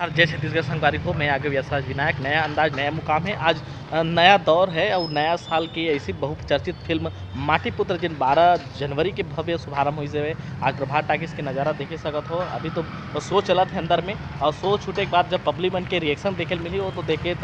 नमस्कार, जय छत्तीसगढ़ संगवारी हो। मैं आगे यशराज विनायक। नया अंदाज, नया मुकाम है। आज नया दौर है और नया साल की ऐसी बहुचर्चित फिल्म माटी पुत्र जिन 12 जनवरी के भव्य शुभारंभ हुई से आज प्रभात टाकिस के नज़ारा देखे सकत हो। अभी तो शो चलत है अंदर में, और शो छूटे के बाद जब पब्लिक मन के रिएक्शन देखे मिली हो तो देखे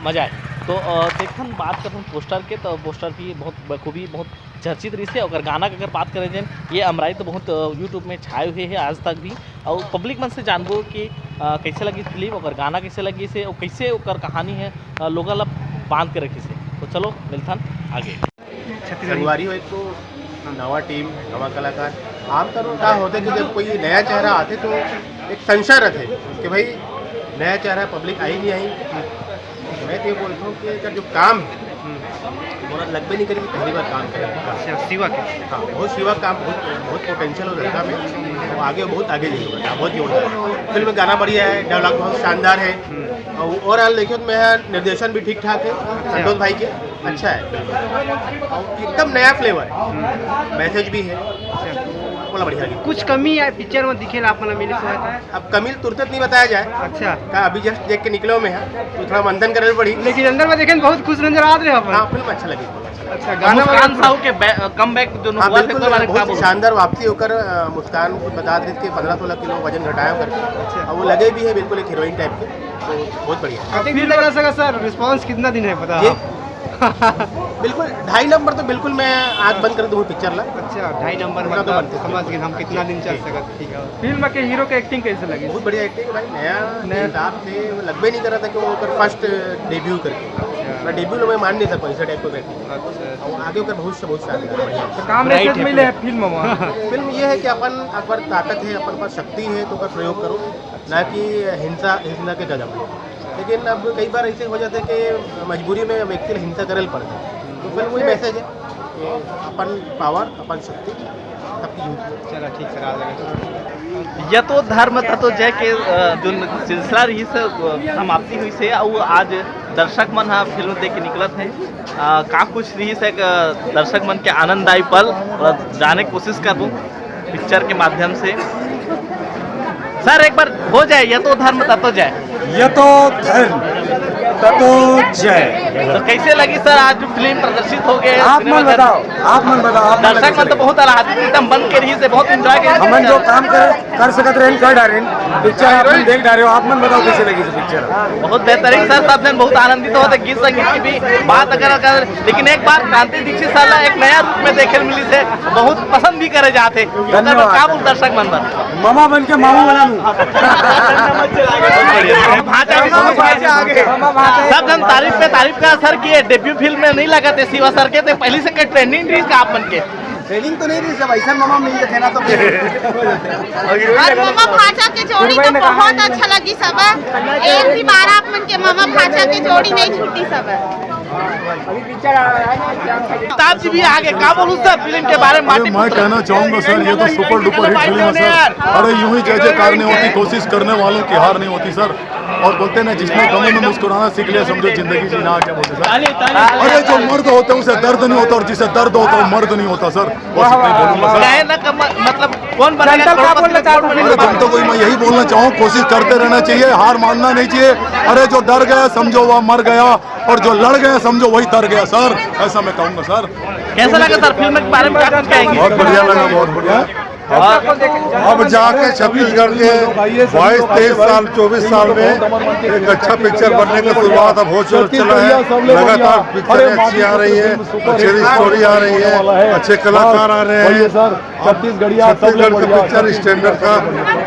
मजा आए। तो देखन बात करते पोस्टर के, तो पोस्टर भी बहुत बखूबी बहुत चर्चित रही है। और गाना की अगर बात करें जन ये अमराई तो बहुत यूट्यूब में छाए हुए हैं आज तक भी। और पब्लिक मन से जानबो कि कैसे लगी फिल्म और गाना कैसे लगी से और कैसे ओकर कहानी है लोग ला बांध के रखी से। तो चलो मिलथन आगे। संगवारी हो एक तो नवा टीम नवा कलाकार आमतौर पर क्या होता है कि जब कोई नया चेहरा आते तो एक संशय रहते कि भाई नया चेहरा पब्लिक आई नहीं आई। मैं तो ये बोलता हूँ कि अगर जो काम मोरा लगभग नहीं करेगी पहली बार काम करेगा शिवा के। हाँ, बहुत शिवा काम बहुत पोटेंशियल हो लड़का में, वो आगे बहुत आगे नहीं होगा, बहुत जोरदार फिल्म में गाना बढ़िया है, डायलॉग बहुत शानदार है। और ओवरऑल देखिए तो मैं निर्देशन भी ठीक ठाक है संतोष भाई के, अच्छा है। एकदम नया फ्लेवर है, मैसेज भी है, बोला बढ़िया लगी। कुछ कमी है पिक्चर में दिखे आप मिले है। अब कमी तुरंत नहीं बताया जाए। अच्छा का अभी जस्ट देख के निकले में है तो थोड़ा मंथन करनी पड़ी, लेकिन अंदर में देखें बहुत खुश नजर आ रहे हैं। हाँ, फिल्म अच्छा लगी। अच्छा, गाना के कम बैक जो हाँ, बिल्कुल शानदार वापसी होकर मुस्कान कुछ बता रही थी 15-16 किलो वजन घटाया करके। अच्छा, और वो लगे भी है बिल्कुल एक हीरोइन टाइप के, तो बहुत बढ़िया। सर रिस्पांस कितना दिन है पता बिल्कुल 2.5 नंबर तो बिल्कुल मैं आग बंद कर दूँ पिक्चर ला। अच्छा 2.5 नंबर में तो समझ गए हम कितना दिन चल सकते। ठीक है, फिल्म के हीरो के एक्टिंग कैसे लगी? बहुत बढ़िया एक्टिंग भाई, नया हिसाब से लगभग नहीं कर रहा था कि वो फर्स्ट डेब्यू करके मैं डेब्यू में मान नहीं सकता ऐसा टाइप को बैठे। और आगे बहुत शानदार काम मिले है फिल्म में। फिल्म ये है कि अपन अगर ताकत है अपन पास शक्ति है तो अगर प्रयोग करो, ना कि हिंसा के कदम। लेकिन अब कई बार ऐसे हो जाते हैं कि मजबूरी में व्यक्ति हिंसा करल पड़ता है। तो फिल्म वही मैसेज है कि अपन पावर अपन शक्ति सबकी यूज। चला ठीक सर, आ जाएगा। यह तो धर्म तत्व जय के जो सिलसिला रही से समाप्ति हुई से और आज दर्शक मन हाँ फिल्म देख के निकलत है। का कुछ रही से दर्शक मन के आनंददायी पल और जाने की कोशिश करूँ पिक्चर के माध्यम से। सर एक बार हो जाए यह तो धर्म तत्व जय, ये तो धर्म तत्व जय। तो कैसे लगी सर आज जो फिल्म प्रदर्शित हो गए? आप मन बताओ। दर्शक मन तो बहुत आह्लादित एकदम बंद के रही से बहुत एंजॉय कर हमन जो काम कर सकत रहे कर डारे पिक्चर आप देख डारे हो। आप मन बताओ कैसे लगी पिक्चर? बहुत बेहतरीन सर, सब जन बहुत आनंदित होते। गीत संगीत की भी बात अगर लेकिन एक बार क्रांति दीक्षित सर एक नया रूप में देखे मिली से बहुत पसंद भी करे जाते। दर्शक मन पर मामा बन के मामा बना लूं। सब जन तारीफ पे तारीफ का सर किए। डेब्यू फिल्म में नहीं लगा थे शिवा सर के, तो पहले से ट्रेंडिंग रही आप बन के ट्रेनिंग तो नहीं रही, जब ऐसा मामा मिल जाते ना तो और मामा भाचा के जोड़ी तो बहुत अच्छा लगी सब। एक भी बार आप मन के मामा भाचा के जोड़ी नहीं छूटी सब। ताब जी भी आगे का बोलूं सर फिल्म के बारे में? मैं कहना चाहूंगा सर ये तो सुपर डुपर हिट फिल्म है सर। अरे यूं ही जय जयकार नहीं होती, कोशिश करने वालों की हार नहीं होती सर। और बोलते ना जिसने गमों में मुस्कुराना सीख लिया समझो जिंदगी जीना क्या बोलते सर। अरे जो मर्द होते हैं उसे दर्द नहीं होता और जिसे दर्द होता है वो मर्द नहीं होता सर। बस इतना ही बोलूंगा सर। मतलब कौन बनेगा? तो कोई मैं यही बोलना चाहूँ, कोशिश करते रहना चाहिए, हार मानना नहीं चाहिए। अरे जो डर गया समझो वह मर गया और जो लड़ गया समझो वही तर गया सर, ऐसा मैं कहूँगा सर। कैसा लगा सर फिल्म के बारे में क्या कुछ कहेंगे? बहुत बढ़िया लगा, बहुत बढ़िया। अब जाके छत्तीसगढ़ के 22, 23 साल 24 साल में एक अच्छा पिक्चर बनने की शुरुआत अब हो चला है। लगातार पिक्चरें अच्छी आ रही है, अच्छी स्टोरी आ रही है, अच्छे कलाकार आ रहे हैं। छत्तीसगढ़ का पिक्चर स्टैंडर्ड का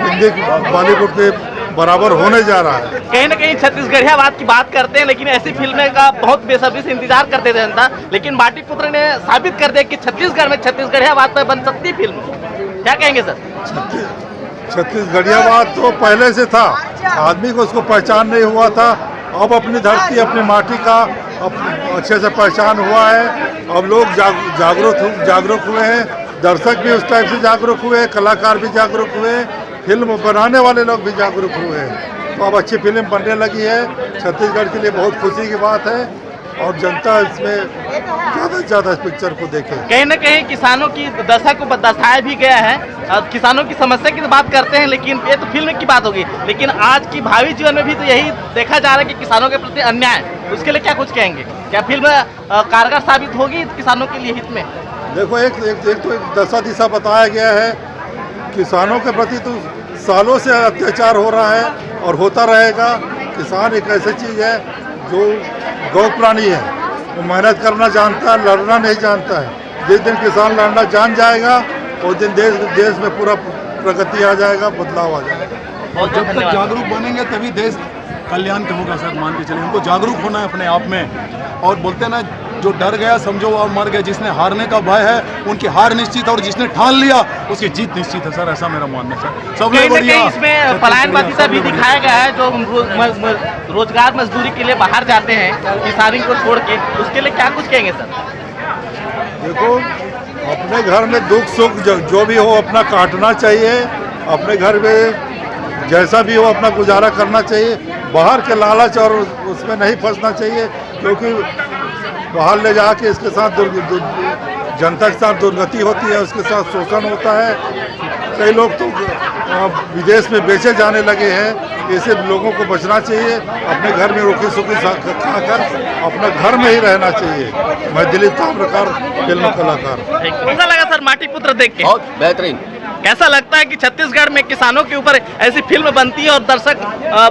हिंदी बॉलीवुड के बराबर होने जा रहा है। कहीं ना कहीं छत्तीसगढ़िया बात की बात करते हैं, लेकिन ऐसी फिल्में का बहुत बेसब्री से इंतजार करते थे जनता। लेकिन माटी पुत्र ने साबित कर दिया कि छत्तीसगढ़ में छत्तीसगढ़िया बात पर बन सकती फिल्म। क्या कहेंगे सर? छत्तीसगढ़िया बात तो पहले से था, आदमी को उसको पहचान नहीं हुआ था। अब अपनी धरती अपनी माटी का अच्छे से पहचान हुआ है। अब लोग जागरूक हुए हैं, दर्शक भी उस टाइप से जागरूक हुए हैं, कलाकार भी जागरूक हुए हैं, फिल्म बनाने वाले लोग भी जागरूक हुए हैं। तो अब अच्छी फिल्म बनने लगी है। छत्तीसगढ़ के लिए बहुत खुशी की बात है और जनता इसमें ज़्यादा से ज़्यादा इस पिक्चर को देखें। कहीं न कहीं किसानों की दशा को दर्शाया भी गया है। किसानों की समस्या की तो बात करते हैं, लेकिन ये तो फिल्म की बात होगी, लेकिन आज की भावी जीवन में भी तो यही देखा जा रहा है कि किसानों के प्रति अन्याय, उसके लिए क्या कुछ कहेंगे? क्या फिल्म कारगर साबित होगी किसानों के लिए हित में? देखो एक दशा दिशा बताया गया है। किसानों के प्रति तो सालों से अत्याचार हो रहा है और होता रहेगा। किसान एक ऐसी चीज़ है जो गौ प्राणी है, वो मेहनत करना जानता है, लड़ना नहीं जानता है। जिस दिन किसान लड़ना जान जाएगा उस दिन देश में पूरा प्रगति आ जाएगा, बदलाव आ जाएगा। और जब तक जागरूक बनेंगे तभी देश कल्याण का होगा सर, मान के चलिए। हमको जागरूक होना है अपने आप में। और बोलते हैं ना, जो डर गया समझो वो मर गया। जिसने हारने का भय है उनकी हार निश्चित है, और जिसने ठान लिया उसकी जीत निश्चित है सर, ऐसा मेरा मानना है सर। सब लोग बढ़िया। इसमें पलायनवादी भी दिखाया गया है, जो रोजगार मजदूरी के लिए बाहर जाते हैं किसानी को छोड़ के, उसके लिए क्या कुछ कहेंगे सर? देखो, अपने घर में दुख सुख जो भी हो अपना काटना चाहिए। अपने घर में जैसा भी हो अपना गुजारा करना चाहिए। बाहर के लालच और उसमें नहीं फंसना चाहिए, क्योंकि बाहर ले जाके इसके साथ जनता के साथ दुर्गति होती है, उसके साथ शोषण होता है। कई लोग तो विदेश में बेचे जाने लगे हैं। ऐसे लोगों को बचना चाहिए। अपने घर में रुकी सुखी खाकर अपना घर में ही रहना चाहिए। मैं दिलीप ताम्रकार, फिल्म कलाकार। कैसा लगा सर माटी पुत्र देख के? बहुत बेहतरीन। कैसा लगता है कि छत्तीसगढ़ में किसानों के ऊपर ऐसी फिल्म बनती है और दर्शक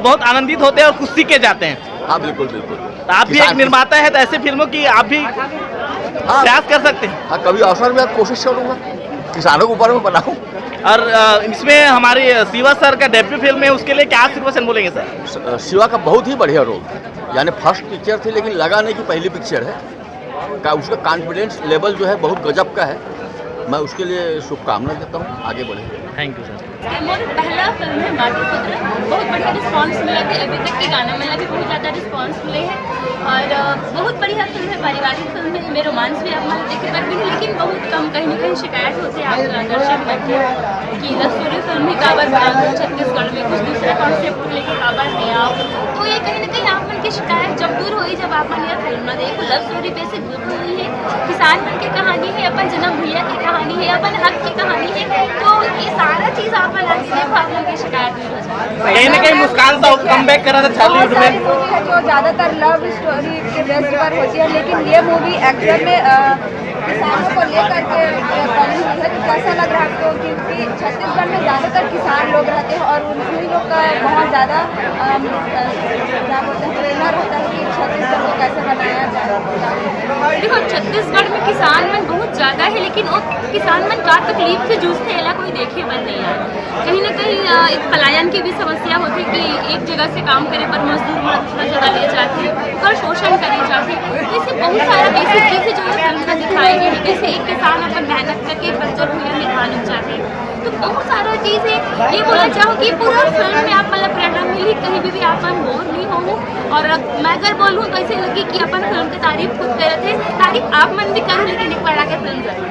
बहुत आनंदित होते हैं और कुछ सीखे जाते हैं? हाँ बिल्कुल बिल्कुल। तो आप भी एक निर्माता है, तो ऐसे फिल्मों की आप भी प्रयास कर सकते हैं। हाँ, कभी अवसर में कोशिश करूँगा किसानों के ऊपर में बनाऊँ। और इसमें हमारी शिवा सर का डेब्यू फिल्म है, उसके लिए क्या आशीर्वाद बोलेंगे सर? शिवा का बहुत ही बढ़िया रोल, यानी फर्स्ट पिक्चर थी लेकिन लगा नहीं कि पहली पिक्चर है। उसका कॉन्फिडेंस लेवल जो है बहुत गजब का है। मैं उसके लिए शुभकामना देता हूँ, आगे बढ़े। Thank you sir. मोर पहला फिल्म है माटी पुत्र, बहुत बढ़िया रिस्पांस मिला था। अभी तक के गाना मिला भी बहुत ज़्यादा रिस्पांस मिले हैं और बहुत बढ़िया फिल्म है। पारिवारिक फिल्म है, में रोमांस भी आप मान देखे पर भी, लेकिन बहुत कम कहीं ना कहीं शिकायत होती है आप दर्शक बैठे कि लव स्टोरी फिल्म ही काबर बना दो छत्तीसगढ़ में, कुछ दूसरा कॉन्सेप्ट लेके काबर नहीं आओ। तो ये कहीं ना कहीं आप मन की शिकायत जब दूर हुई जब आप मन यह फिल्म ना देखो। लव स्टोरी बेसिक बिल्कुल नहीं है, किसान मन की कहानी है, अपन जन्म भैया की कहानी है, अपन हक की कहानी है। तो ये सारा चीज़ आप कहीं ना कहीं मुस्कान सा कम बैक करा था बॉलीवुड में, जो ज़्यादातर लव स्टोरी के बेस पर होती है, लेकिन ये मूवी एक्चुअल में किसानों को लेकर के बनी हुई है। तो कैसा लग रहा है आपको? क्योंकि छत्तीसगढ़ में ज़्यादातर किसान लोग रहते हैं और उन्हीं लोग का बहुत ज़्यादा क्या बोलते हैं प्रेरणा रहता है कि छत्तीसगढ़ को कैसे बनाया जाए। देखो, छत्तीसगढ़ में किसान मन बहुत ज़्यादा है, लेकिन वो किसान मन का तकलीफ से जूझते हैं, कोई देखे बन नहीं है। कहीं ना कहीं एक पलायन की भी समस्या होती है कि एक जगह से काम करे पर मजदूर दूसरा जगह ले जाते हैं, उनका शोषण करे जाते हैं। ऐसे बहुत सारा बेसिक चीज़ें जो है फिल्म में दिखाई गई है। जैसे एक किसान अपन मेहनत करके बंजर भूमि में धान उगाते हैं, तो बहुत सारा चीज़ें ये बोलना चाहूँ कि पूरा फिल्म में आप मतलब प्रेरणा मिली, कहीं भी आप बोर नहीं हो। और मैं अगर बोलूँ तो ऐसे लगी कि अपन फिल्म की तारीफ खुद कर रहे थे, तारीफ आप मन भी करो, लेकिन एक बार आके फिल्म जरूर।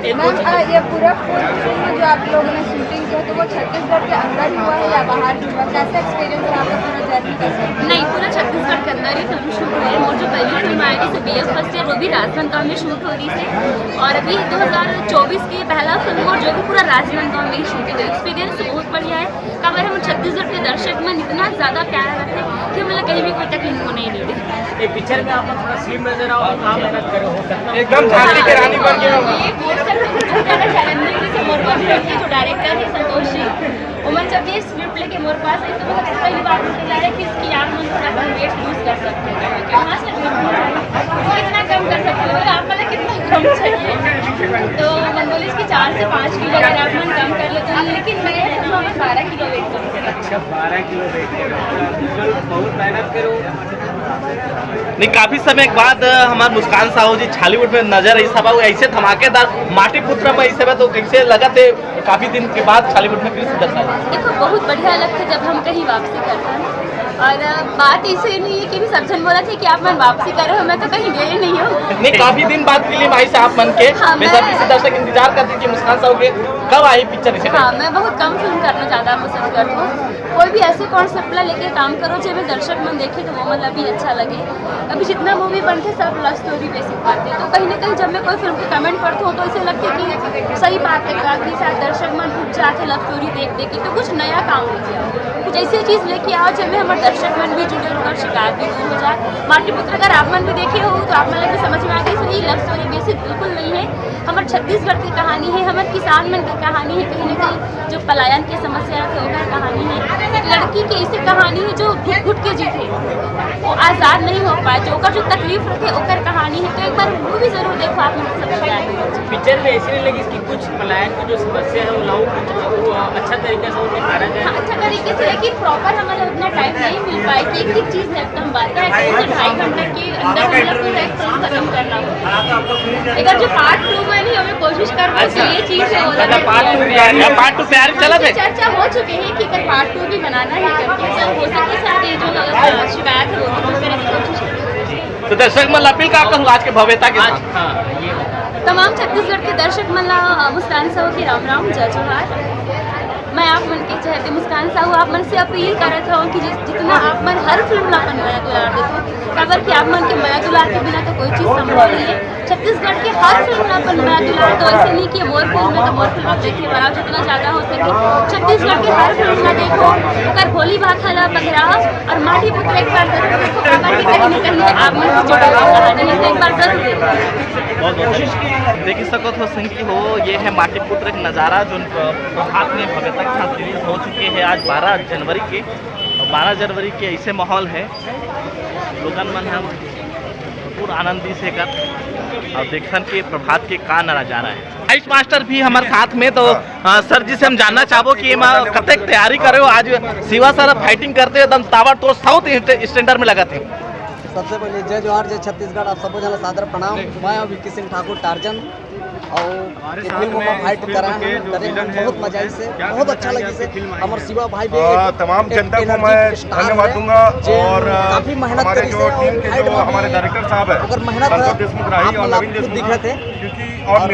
ये पूरा फिल्म जो आप लोगों ने शूटिंग किया तो वो छत्तीसगढ़ के अंदर हुआ है या बाहर हुआ? कैसा एक्सपीरियंस रहा आपका पूरा जर्नी कैसे? नहीं, पूरा छत्तीसगढ़ के अंदर ही फिल्म शूट हुई है। और जो पहली फिल्म आई थी BF फर्स्ट ईयर, वो भी राजनांदगांव में शूट हो रही थी। और अभी 2024 की पहला फिल्म और जो भी पूरा राजनांदगांव में ही शूट हुई। एक्सपीरियंस बहुत बढ़िया है। खबर हम छत्तीसगढ़ के दर्शक में इतना ज़्यादा प्यार रखते हैं कि मतलब कहीं भी कोई तकलीफ को नहीं दी। ये पिक्चर में आप थोड़ा स्लिम नजर आओ, आप मेहनत करो, एकदम झांसी के रानी बन गए। जो डायरेक्टर है संतोष जी, उमन जब ये स्क्रिप्ट लेके मेरे पास आई तो मतलब पहली बात मुझे लगा कि इसकी आप थोड़ा वेट लूज कर सकते हैं। कहाँ से कितना कम कर सकते हो आप, मतलब कितना कम चाहिए? तो मन बोले इसकी 4 से 5 किलो अगर आप मन कम कर लेते हैं, लेकिन मैं 12 किलो वेट कम करें। अच्छा, 12 किलो वेट करो, बहुत मेहनत करो। नहीं, काफी समय के बाद हमारे मुस्कान साहू जी छालीवुड में नजर आई सब ऐसे धमाकेदार माटी पुत्र में ऐसे तो कैसे लगा थे काफी दिन के बाद छालीवुड में फिर से दर्शाया? देखो, बहुत बढ़िया लगता है जब हम कहीं वापसी करते हैं। और बात ऐसे नहीं है कि भी सब जन बोला थे कि आप मन वापसी कर रहे हो, मैं तो कहीं गए नहीं हूँ। नहीं, काफी दिन बाद फिल्म आई साहब मन के हाँ, बेसब्री से दर्शक इंतजार करते हैं कि मुस्कान साहू के कब आई पिक्चर इसे। हाँ, मैं बहुत कम फिल्म करना ज़्यादा पसंद करती हूँ। कोई भी ऐसे कॉन्सेप्ट ला लेके काम करो जो मैं दर्शक मन देखे तो वो मतलब भी अच्छा लगे। अभी जितना मूवी बनते सब लव स्टोरी बेसिक बनते, तो कहीं ना कहीं जब मैं कोई फिल्म के कमेंट पढ़ती हूँ तो ऐसे लगता है कि सही बात है कि शायद दर्शक मन उठ जाते लव स्टोरी देख के, तो कुछ नया काम लेके आओ, कुछ ऐसी चीज़ लेके आओ जिसमें हमारे दर्शक मन भी जुड़े होकर शिकायत भी दूर हो जाए। माटी पुत्र अगर आप मन भी देखे हो तो आप मन भी समझ में आ गई सही लव स्टोरी बेसिक बिल्कुल नहीं है। हमारे छत्तीसगढ़ की कहानी है, हमारे किसान मन की कहानी है, कहीं ना कहीं जो पलायन की समस्या है उसका कहानी है। एक लड़की की ऐसी कहानी है जो घुट घुट के जीते, वो आज़ाद नहीं हो पाए, जो ओकर जो तकलीफ रखे ओकर कहानी है। तो एक बार वो भी जरूर देखो, आप मुझे समझ में आएगी। पिक्चर में ऐसी नहीं लगी कि कुछ पलायन की जो समस्या है वो अच्छा तरीके से दिखाया जाए। हाँ, अच्छा तरीके से, लेकिन प्रॉपर हमारा उतना टाइम नहीं मिल पाई कि एक चीज़ है एकदम बात है 2.5 घंटे के अंदर मतलब पूरा एक फिल्म खत्म करना होगा। अगर जो पार्ट 2 में नहीं हमें कोशिश कर रहे तो ये चीज़ है पार्ट 2 तैयारी चला थे, चर्चा हो चुकी है कि अगर पार्ट 2 भी बनाना है करके सब हो सके साथ ये जो शिकायत है वो दूर करने की कोशिश करें। तो दर्शक मन अपील का कहूँ आज के भव्यता के साथ। तमाम छत्तीसगढ़ के दर्शक मन मुस्कान साहू की राम राम जय जोहार। मैं आप मन के चाहते मुस्कान साहू आप मन से अपील करत हूँ कि जितना आप मन हर फिल्म ला अपन माया दुलार देखो, खबर कि आप मन के माया दुलार के बिना तो कोई चीज़ संभव नहीं है। छत्तीसगढ़ के हर फिल्म ला अपन माया दुलार, तो ऐसे नहीं कि मोर फिल्म है तो मोर फिल्म आप देखिए बनाओ जितना ज़्यादा हो सके। छत्तीसगढ़ के हर फिल्म ला देखो, अगर भोली भाखा ला पगराव और माटी पुत्र एक बार जरूर देखो, खबर कि कहीं ना कहीं आप मन से जुड़ा हुआ कहानी है, तो एक बार जरूर देखो। कोशिश देखी सको तो संगी हो, ये है माटी पुत्र एक नज़ारा जो प्रभात में भव्यता के साथ रिलीज हो चुके हैं आज 12 जनवरी के। 12 जनवरी के ऐसे माहौल है, लोगन मन हम पूरा आनंदी से कर और देखन के प्रभात के का नजारा है। आयुष मास्टर भी हमारे साथ में, तो सर जी से हम जानना चाहबो कि कतक तैयारी करे हो आज शिवा सर फाइटिंग करते एकदम ताबड़तोड़ साउथ स्टैंडर्ड में लगा थे। सबसे पहले जय जोहार, जय छत्तीसगढ़, आप सबको जना सादर प्रणाम। मैं विक्की सिंह ठाकुर टार्जन और फिल्म में फाइट करा है, बहुत मजा आई से, बहुत अच्छा लगी से। हमारे शिवा भाई भी तमाम जनता को मैं धन्यवाद दूंगा और काफी मेहनत करी से और हमारे डायरेक्टर साहब है अगर मेहनत देशमुख राही और नवीन देशमुख दिखे थे, क्योंकि और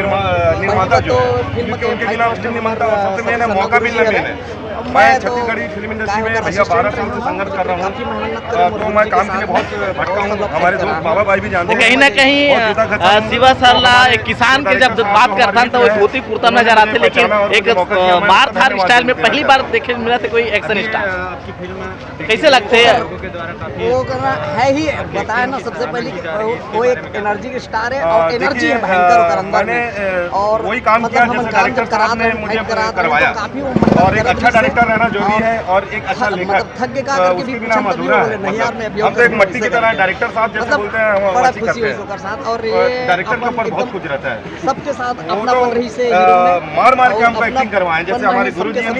निर्माता जो क्योंकि उनके बिना फिल्म निर्माता सबसे मेन मौका मिलना मेन है। मैं छत्तीसगढ़ी फिल्म इंडस्ट्री में भैया 12 साल से संघर्ष कर रहा हूँ, तो मैं काम के लिए बहुत भटका हूँ। हमारे दोस्त बाबा भाई भी जानते हैं। कहीं ना कहीं शिवा सर एक किसान की जब बात करता था वो धोती कुर्ता नजर आते, लेकिन एक मार धार स्टाइल में पहली बार देखे मिला था कोई एक्शन स्टार। कैसे लगते हैं वो करना है ही बताया ना, सबसे पहले वो एक एनर्जी के स्टार है और एनर्जी है भयंकर होकर अंदर में, और वही काम किया जैसे डायरेक्टर साहब ने मुझे करवाया, और एक अच्छा डायरेक्टर रहना जो भी है और एक अच्छा लेखक, उसके बिना हम अधूरा है। हम तो एक मट्टी की तरह डायरेक्टर साहब जैसे बोलते हैं हम वैसे करते हैं, और डायरेक्टर के ऊपर बहुत कुछ रहता है। सबके साथ अपना रही से मार के हमको एक्टिंग करवाए, जैसे हमारे गुरु जी ने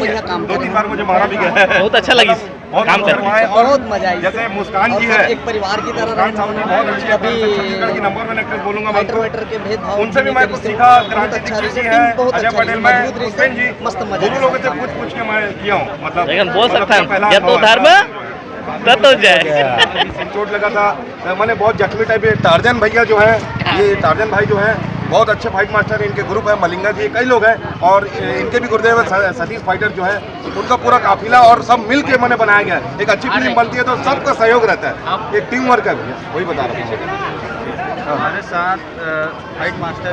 2-3 बार मुझे मारा भी गया है। बहुत अच्छा लगी काम करवाए और बहुत मजा आई। जैसे मुस्कान जी है एक परिवार की तरह, मुस्कान साहब बहुत अच्छी है, छत्तीसगढ़ की नंबर 1 एक्ट्रेस बोलूंगा मैं तो। के भेदभाव उनसे भी मैं कुछ सीखा। क्रांति दीक्षित जी है, अजय पटेल, मैं उपेन जी, मस्त मजा, गुरु लोगों से पूछ के मैं किया हूँ। मतलब लेकिन बोल सकता है ये तो धर्म तो जाए चोट लगा था, मैंने बहुत जख्मी टाइप। टार्जन भैया जो है, ये टार्जन भाई जो है बहुत अच्छे फाइट मास्टर है। इनके ग्रुप है मलिंगा जी, कई लोग हैं, और इनके भी गुरुदेव सतीश फाइटर जो है, उनका पूरा काफिला और सब मिल के मैंने बनाया गया है। एक अच्छी फिल्म बनती है तो सबका सहयोग रहता है, एक टीम वर्क है भैया, वही बता रहा हूँ। हमारे साथ फाइट मास्टर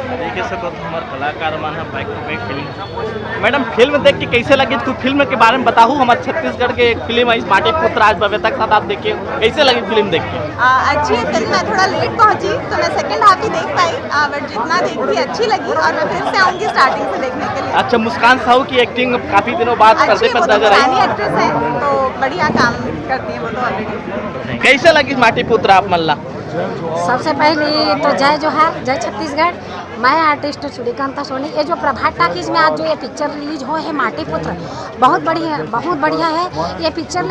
देखिए सको तो हमारे कलाकार मान है back to back film. Madam film देख के कैसे लगी? तो फिल्म के बारे में बताऊँ। हमारे छत्तीसगढ़ के एक फिल्म है माटी पुत्र आज भव्यता के साथ आप देखिए, कैसे लगी फिल्म देख के? अच्छी फिल्म, मैं थोड़ा लेट पहुंची तो मैं सेकंड हाफ ही देख पाई, बट जितना देखी अच्छी लगी और मैं फिर से आऊँगी स्टार्टिंग से देखने के लिए। अच्छा, मुस्कान साहू की एक्टिंग काफी दिनों बाद पर्दे पर नजर आई, एक्ट्रेस है तो बढ़िया काम करती है वो तो ऑलरेडी। कैसे लगी माटी पुत्र आप मल्ला? सबसे पहले तो जय जोहार, जय छत्तीसगढ़। मैं आर्टिस्ट सूर्यकांता सोनी। ये जो प्रभात टाकीज में आज जो ये पिक्चर रिलीज हो है माटी पुत्र, बहुत बढ़िया है। ये पिक्चर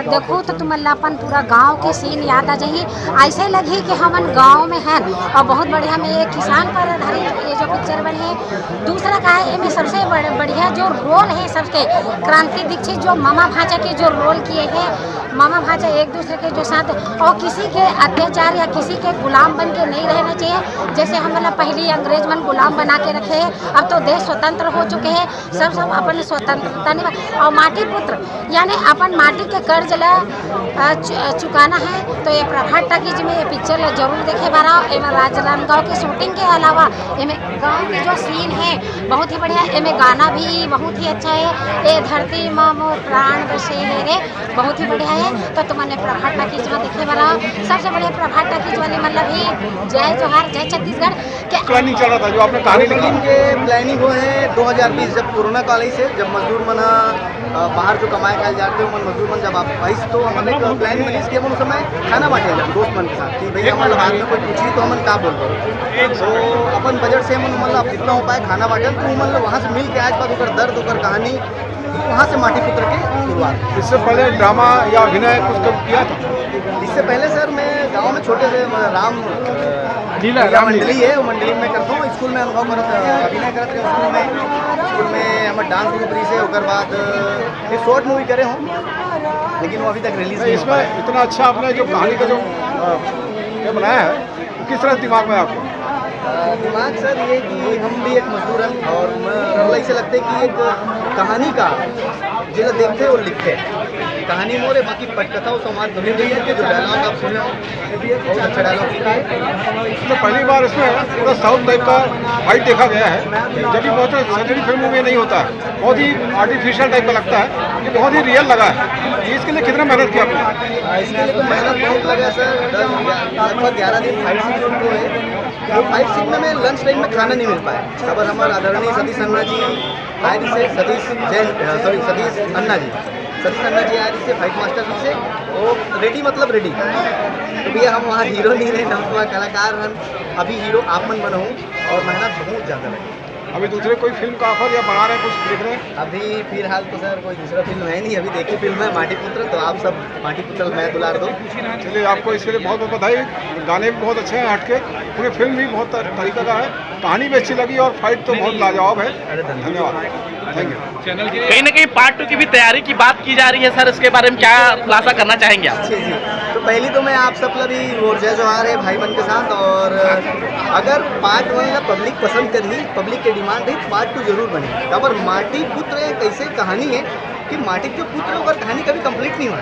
देखो तो तुम अपन पूरा गांव के सीन याद आ जाइए, ऐसे लगी कि हम गांव में हैं। और बहुत बढ़िया में ये किसान पर आधारित ये जो पिक्चर बनी है। दूसरा का है इसमें सबसे बढ़िया जो रोल है सबके, क्रांति दीक्षित जो मामा भांजा के जो रोल किए हैं, मामा भांजा एक दूसरे के जो साथ, और किसी के अत्याचार या किसी के गुलाम बन के नहीं रहना चाहिए। जैसे हम लोग पहले अंग्रेज मन गुलाम बना के रखे हैं, अब तो देश स्वतंत्र हो चुके हैं, सब अपन स्वतंत्रता नहीं। और माटी पुत्र यानी अपन माटी के कर्ज ला चुकाना है। तो ये प्रभात टाकीज में ये पिक्चर जरूर देखे बारा। एमें राजनांदगांव के शूटिंग के अलावा एमें गाँव के जो सीन है बहुत ही बढ़िया। एमें गाना भी बहुत ही अच्छा है, ये धरती माँ मोर प्राण बसे है रे, बहुत ही बढ़िया है। तो तुमने प्रभात टाकीज में देखे वाला सबसे बढ़िया प्रभात टाकीज वाले मतलब ही जय जोहार, जय छत्तीसगढ़ के प्लानिंग चल रहा था जो आपने कहानी लिखी के प्लानिंग हो है 2020 जब कोरोना काल से जब मजदूर मना बाहर जो कमाए खाए जाते हो मन मजदूर मन जब आप आई तो हमने एक प्लान रिलीज किया। उस समय खाना बांटे जब दोस्त मन के साथ कि भैया हमारे बाहर में कोई पूछी तो हमन का बोल तो अपन बजट से मन मतलब जितना हो पाए खाना बांटे तो मतलब वहाँ से मिल के आज बाद उकर दर्द उकर कहानी वहाँ से माटी पुत्र की शुरुआत। इससे पहले ड्रामा या अभिनय कुछ कब किया था? इससे पहले सर मैं गांव में छोटे से राम मंडली है, वो मंडली में करता हूँ। स्कूल में अनुभव अभिनय करते हैं स्कूल में हमारे डांस ग्रुप रही से ओकर बाद एक शॉर्ट मूवी करे हूँ, लेकिन वो अभी तक रिलीज नहीं। इसमें इतना अच्छा आपने जो कहानी का जो ये बनाया है किस तरह दिमाग में आपको? दिमाग सर ये कि हम भी एक मजदूर हैं और मतलब ऐसे लगता है कि एक कहानी का जिला देखते और लिखते कहानी मोरे बाकी पटकथा और समाज गंभीर रही है कि जो डायलॉग आप सुने बहुत अच्छा डायलॉग। तो पहली बार इसमें पूरा साउथ टाइप का फाइट देखा गया है, जब भी बहुत सर्जरी फिल्मों में नहीं होता है, बहुत ही आर्टिफिशियल टाइप का लगता है, ये बहुत ही रियल लगा है। इसके लिए कितना मेहनत किया आपने? इसके लिए तो मेहनत बहुत लगा सर, लगभग 11 दिन फाइट सीन को है। वो फाइट सीन में लंच टाइम में खाना नहीं मिल पाया। खबर हमारे आदरणीय सतीश अन्ना जी आए से सतीश अन्ना जी आए से फाइट मास्टर जी से वो रेडी मतलब रेडी। तो भैया हम वहाँ हीरो नहीं रहे, हम वहाँ कलाकार हैं, अभी हीरो आप मन बनाऊँ और मेहनत बहुत ज़्यादा लगी। अभी दूसरे कोई फिल्म का ऑफर या बना रहे हैं कुछ लिख रहे हैं? अभी फिलहाल तो सर कोई दूसरा फिल्म है नहीं, अभी देखी फिल्म है माटी पुत्र, तो आप सब माटी पुत्र मैं दुलार दो। चलिए आपको इसके लिए बहुत बहुत बधाई। गाने भी बहुत अच्छे हैं हटके, पूरी फिल्म भी बहुत तरीका का है, कहानी भी अच्छी लगी और फाइट तो बहुत लाजवाब है। धन्यवाद, थैंक यू। कहीं ना कहीं पार्ट 2 की भी तैयारी की बात की जा रही है सर, इसके बारे में क्या खुलासा करना चाहेंगे आप? जी तो पहली तो मैं आप सब भी और जय जोहार है भाई बन के साथ। और अगर पार्ट 1 पब्लिक पसंद करी, पब्लिक के डिमांड है, पार्ट 2 जरूर बने। और माटी पुत्र एक ऐसी कहानी है कि माटी के पुत्र अगर कहानी कभी कंप्लीट नहीं हुआ।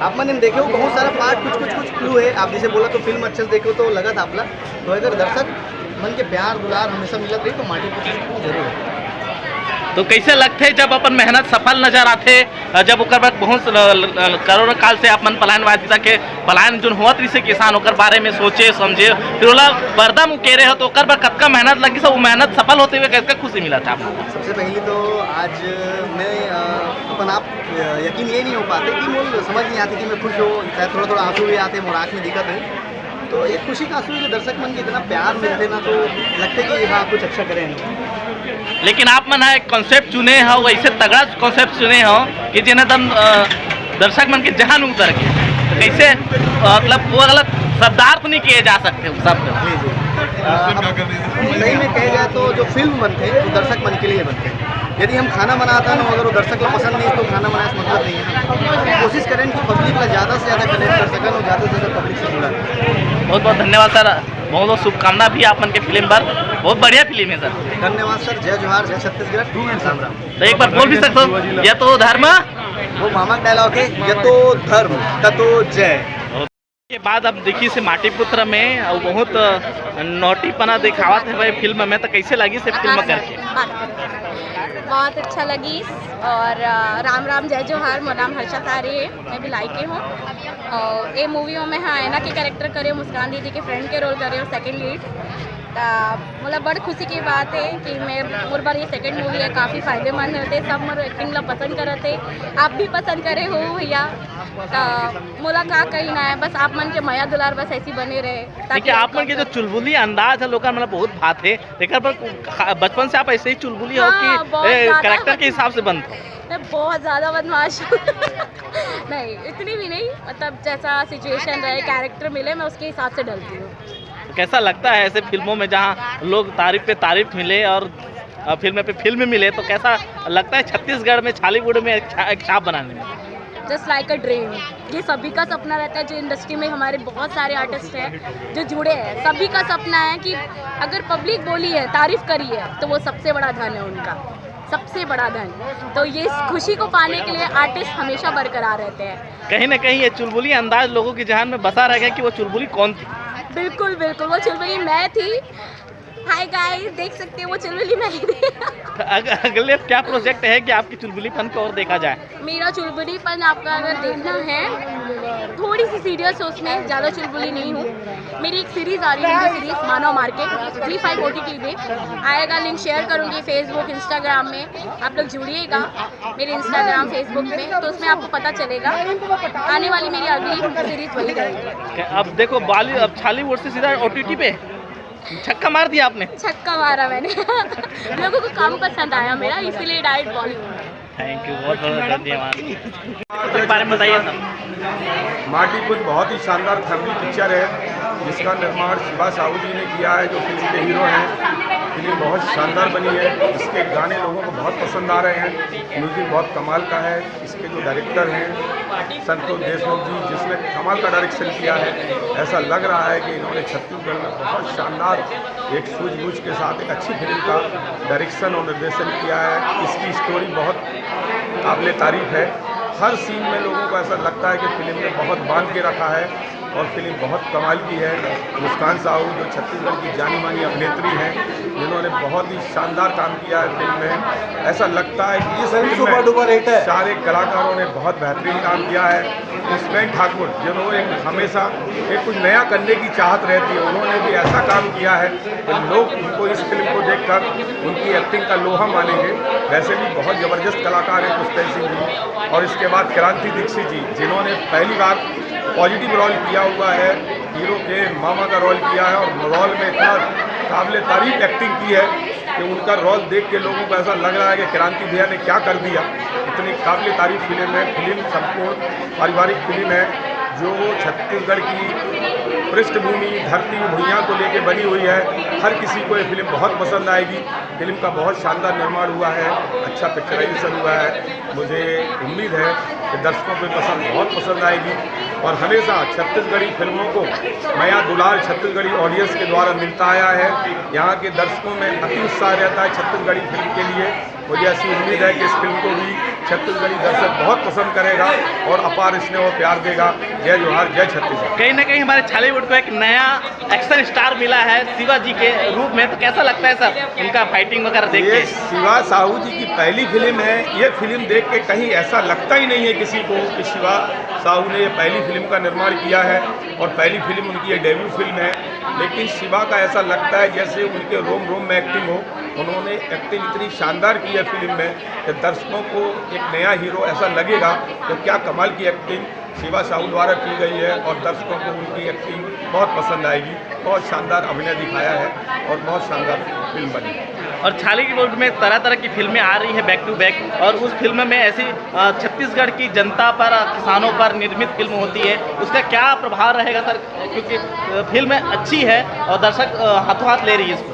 आप मैंने देखे हो बहुत सारा पार्ट कुछ क्लू है। आप जैसे बोला तो फिल्म अच्छे से देखो तो लगा था आपला, तो अगर दर्शक मन के प्यार दुलार हमेशा मिलत रही तो माटी पुत्र जरूर है। तो कैसे लगते जब अपन मेहनत सफल नजर आते, जब ओकर बाद बहुत कोरोना काल से अपन पलायनवादिता के पलायन जो हुआ से किसान ओकर बारे में सोचे समझे, फिर ओला पर्दा मुकेरे हो तो ओकर बाद कतका मेहनत लगी, सब वो मेहनत सफल होते हुए कैसे खुशी मिला था आपको? सबसे पहले तो आज मैं अपन आप यकीन ये नहीं हो पाते कि मुझे समझ नहीं आती कि मैं खुश हो, शायद थोड़ा आंसू भी आते, मोर आँख में दिक्कत है। तो एक खुशी का आंसू जो दर्शक मन के इतना प्यार मिलते ना, तो लगते कि हाँ कुछ अच्छा करें। लेकिन आप मन एक कॉन्सेप्ट चुने हो, वैसे तगड़ा कॉन्सेप्ट चुने हो कि जिन्हें दर्शक मन के जहान उतर के, तो कैसे मतलब वो गलत शब्दार्थ नहीं किए जा सकते शब्द। सही में कहे जाए तो जो फिल्म बनते हैं वो दर्शक मन के लिए बनते हैं। यदि हम खाना बनाता है ना, अगर वो दर्शक को पसंद नहीं तो खाना बनाने से मतलब नहीं है। कोशिश करें कि पब्लिक का ज़्यादा से ज़्यादा कनेक्ट कर सकें और ज़्यादा से ज़्यादा पब्लिक से जुड़ा। बहुत बहुत धन्यवाद सर, बहुत बहुत शुभकामना भी आप मन के फिल्म पर, बहुत बढ़िया फिल्म है सर। धन्यवाद सर, जय जोहार, जय छत्तीसगढ़, राम राम। तो एक बार बोल भी सकते हो, ये तो धर्म, वो मामा डायलॉग है, ये तो धर्म ततो जय। के बाद अब देखिए से माटी पुत्र में और बहुत नोटीपना दिखावत है भाई फिल्म में, तो कैसे लगी से फिल्म करके? बहुत अच्छा लगी। और राम राम जय जोहार, मोर नाम हर्षा तारे है, मैं भिलाई के हूँ। और ये मूवियों में हाँ ऐना के कैरेक्टर करे, मुस्कान दीदी के फ्रेंड के रोल करे और सेकंड लीड। मतलब बड़ी खुशी की बात है कि मैं मोर बार ये सेकंड मूवी है, काफ़ी फायदेमंद होते, सब मोर एक्टिंग ला पसंद करते, आप भी पसंद करे हो भैया। मोला का कहना है, बस आप मन के माया दुलार बस ऐसी बने रहे। देखिए आप मन के जो चुलबुली अंदाज है लोग मतलब बहुत भात है, लेकिन पर बचपन से आप ऐसे ही चुलबुली हो कि कैरेक्टर के हिसाब से बनते मैं बहुत ज़्यादा बदमाश नहीं, इतनी भी नहीं, मतलब जैसा सिचुएशन रहे, कैरेक्टर मिले, मैं उसके हिसाब से डलती हूँ। कैसा लगता है ऐसे फिल्मों में जहाँ लोग तारीफ पे तारीफ मिले और फिल्म पे फिल्म मिले, तो कैसा लगता है छत्तीसगढ़ में छालीवुड में एक छाप बनाने में? जस्ट लाइक अ ड्रीम, ये सभी का सपना रहता है। जो इंडस्ट्री में हमारे बहुत सारे आर्टिस्ट हैं जो जुड़े हैं, सभी का सपना है कि अगर पब्लिक बोली है, तारीफ करी है, तो वो सबसे बड़ा धन है उनका, सबसे बड़ा धन। तो ये खुशी को पाने के लिए आर्टिस्ट हमेशा बरकरार रहते हैं। कहीं ना कहीं ये चुलबुली अंदाज लोगों की जहन में बसा रह गया कि वो चुलबुली कौन थी। बिल्कुल बिल्कुल, वो चुलबुली मैं थी। हाय गाइस, देख सकते हैं वो चुलबुली मैं ही थी। अगले क्या प्रोजेक्ट है कि आपकी चुलबुलीपन को और देखा जाए? मेरा चुलबुलीपन आपका अगर देखना है, थोड़ी सी सीरियस है उसमें, ज़्यादा चुलबुली नहीं हूँ। मेरी एक सीरीज़ आ रही है, सीरीज़ मानव मार्केट, ZEE5 OTT पे आएगा, लिंक शेयर करूँगी फेसबुक इंस्टाग्राम में, आप लोग जुड़िएगा मेरे इंस्टाग्राम फेसबुक में, तो उसमें आपको पता चलेगा। आने वाली मेरी अगली सीरीज़ वही रहेगी। अब देखो अब छालीवुड से सीधा OTT पे छक्का मार दिया आपने। छक्का मारा मैंने लोगों को काम पसंद आया मेरा, इसीलिए डायरेक्ट बॉलीवुड। थैंक यू, बहुत बहुत धन्यवाद। इसके बारे में बताइए सर। माटीपुत्र बहुत ही शानदार फैमिली पिक्चर है जिसका निर्माण शिवा साहू जी ने किया है, जो फिल्म के हीरो हैं। फिल्म बहुत शानदार बनी है, इसके गाने लोगों को बहुत पसंद आ रहे हैं, म्यूज़िक बहुत कमाल का है। इसके जो डायरेक्टर हैं संतोष देशमुख जी, जिसने कमाल का डायरेक्शन किया है, ऐसा लग रहा है कि इन्होंने छत्तीसगढ़ में बहुत शानदार एक सूझबूझ के साथ एक अच्छी फिल्म का डायरेक्शन और निर्देशन किया है। इसकी स्टोरी बहुत काबिल तारीफ है। हर सीन में लोगों को ऐसा लगता है कि फिल्म ने बहुत बांध के रखा है और फिल्म बहुत कमाल की है। मुस्कान साहू जो छत्तीसगढ़ की जानी मानी अभिनेत्री हैं, जिन्होंने बहुत ही शानदार काम किया है फिल्म में। ऐसा लगता है कि इस फिल्म में सारे कलाकारों ने बहुत बेहतरीन काम किया है। मुस्कान ठाकुर जिन्होंने हमेशा एक कुछ नया करने की चाहत रहती है, उन्होंने भी ऐसा काम किया है कि लोग उनको इस फिल्म को देखकर उनकी एक्टिंग का लोहा मानेंगे। वैसे भी बहुत ज़बरदस्त कलाकार हैं पुष्पेंद्र सिंह जी, और इसके बाद क्रांति दीक्षित जी, जिन्होंने पहली बार पॉजिटिव रोल किया हुआ है, हीरो के मामा का रोल किया है, और रोल में इतना काबिल तारीफ एक्टिंग की है कि उनका रोल देख के लोगों को ऐसा लग रहा है कि क्रांति भैया ने क्या कर दिया। इतनी काबिल तारीफ फिल्म है। फिल्म संपूर्ण पारिवारिक फिल्म है जो छत्तीसगढ़ की पृष्ठभूमि, धरती, भूइयाँ को लेके बनी हुई है। हर किसी को ये फिल्म बहुत पसंद आएगी। फिल्म का बहुत शानदार निर्माण हुआ है, अच्छा पिक्चराइजेशन हुआ है। मुझे उम्मीद है कि दर्शकों को पसंद बहुत पसंद आएगी, और हमेशा छत्तीसगढ़ी फिल्मों को नया दुलार छत्तीसगढ़ी ऑडियंस के द्वारा मिलता आया है। यहाँ के दर्शकों में अति उत्साह रहता है छत्तीसगढ़ी फिल्म के लिए। मुझे ऐसी उम्मीद है कि इस फिल्म को भी छत्तीसगढ़ी दर्शक बहुत पसंद करेगा और अपार स्नेह और प्यार देगा। जय जोहार, जय छत्तीसगढ़। कहीं ना कहीं हमारे छालीवुड को एक नया एक्शन स्टार मिला है शिवा जी के रूप में, तो कैसा लगता है सर उनका फाइटिंग वगैरह देख के? शिवा साहू जी की पहली फिल्म है, ये फिल्म देख के कहीं ऐसा लगता ही नहीं है किसी को कि शिवा साहू ने ये पहली फिल्म का निर्माण किया है और पहली फिल्म उनकी ये डेब्यू फिल्म है। लेकिन शिवा का ऐसा लगता है जैसे उनके रोम रोम में एक्टिंग हो। उन्होंने एक्टिंग इतनी शानदार की है फिल्म में कि दर्शकों को एक नया हीरो ऐसा लगेगा कि क्या कमाल की एक्टिंग शिवा साहू द्वारा की गई है, और दर्शकों को उनकी एक्टिंग बहुत पसंद आएगी। बहुत शानदार अभिनय दिखाया है और बहुत शानदार फिल्म बनी है। और छालीवुड में तरह तरह की फिल्में आ रही हैं बैक टू बैक, और उस फिल्म में ऐसी छत्तीसगढ़ की जनता पर, किसानों पर निर्मित फिल्म होती है, उसका क्या प्रभाव रहेगा सर? क्योंकि फिल्म अच्छी है और दर्शक हाथों हाथ ले रही है इसको।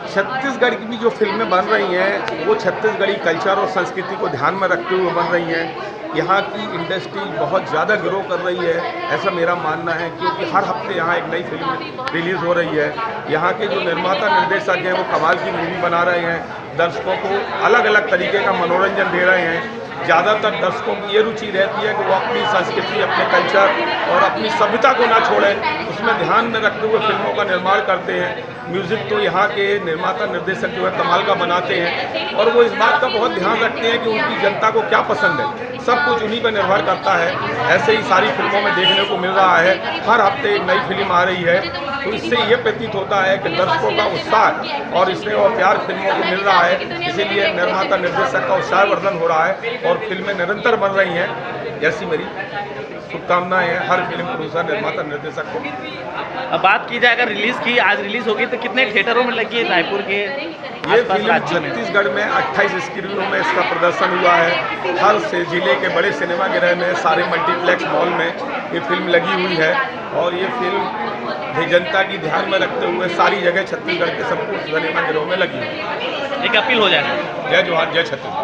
छत्तीसगढ़ की भी जो फिल्में बन रही हैं वो छत्तीसगढ़ी कल्चर और संस्कृति को ध्यान में रखते हुए बन रही हैं। यहाँ की इंडस्ट्री बहुत ज़्यादा ग्रो कर रही है, ऐसा मेरा मानना है, क्योंकि हर हफ्ते यहाँ एक नई फिल्म रिलीज़ हो रही है। यहाँ के जो निर्माता निर्देशक हैं वो कमाल की मूवी बना रहे हैं, दर्शकों को अलग अलग तरीके का मनोरंजन दे रहे हैं। ज़्यादातर दर्शकों की ये रुचि रहती है कि वो अपनी संस्कृति, अपने कल्चर और अपनी सभ्यता को ना छोड़ें, उसमें ध्यान में रखते हुए फिल्मों का निर्माण करते हैं। म्यूज़िक तो यहाँ के निर्माता निर्देशक जो है कमाल का बनाते हैं, और वो इस बात का बहुत ध्यान रखते हैं कि उनकी जनता को क्या पसंद है, सब कुछ उन्हीं पर निर्भर करता है। ऐसे ही सारी फिल्मों में देखने को मिल रहा है, हर हफ्ते एक नई फिल्म आ रही है। तो इससे ये प्रतीत होता है कि दर्शकों का उत्साह और स्नेह और प्यार फिल्मों को मिल रहा है, इसीलिए निर्माता निर्देशक का उत्साहवर्धन हो रहा है और फिल्में निरंतर बन रही हैं। ऐसी मेरी शुभकामनाएं हैं हर फिल्म प्रोड्यूसर, निर्माता, निर्देशक को। अब बात की जाए अगर रिलीज की, आज रिलीज होगी तो कितने थिएटरों में लगी है रायपुर के ये फिल्म छत्तीसगढ़ में 28 स्क्रीनों में इसका प्रदर्शन हुआ है। हर से जिले के बड़े सिनेमा गृह में, सारे मल्टीप्लेक्स मॉल में ये फिल्म लगी हुई है और ये फिल्म भी जनता की ध्यान में रखते हुए सारी जगह छत्तीसगढ़ के संपूर्ण सिनेमा गृहों में लगी हुई है। एक अपील हो जाएगा। जय जोहार, जय छत्तीसगढ़।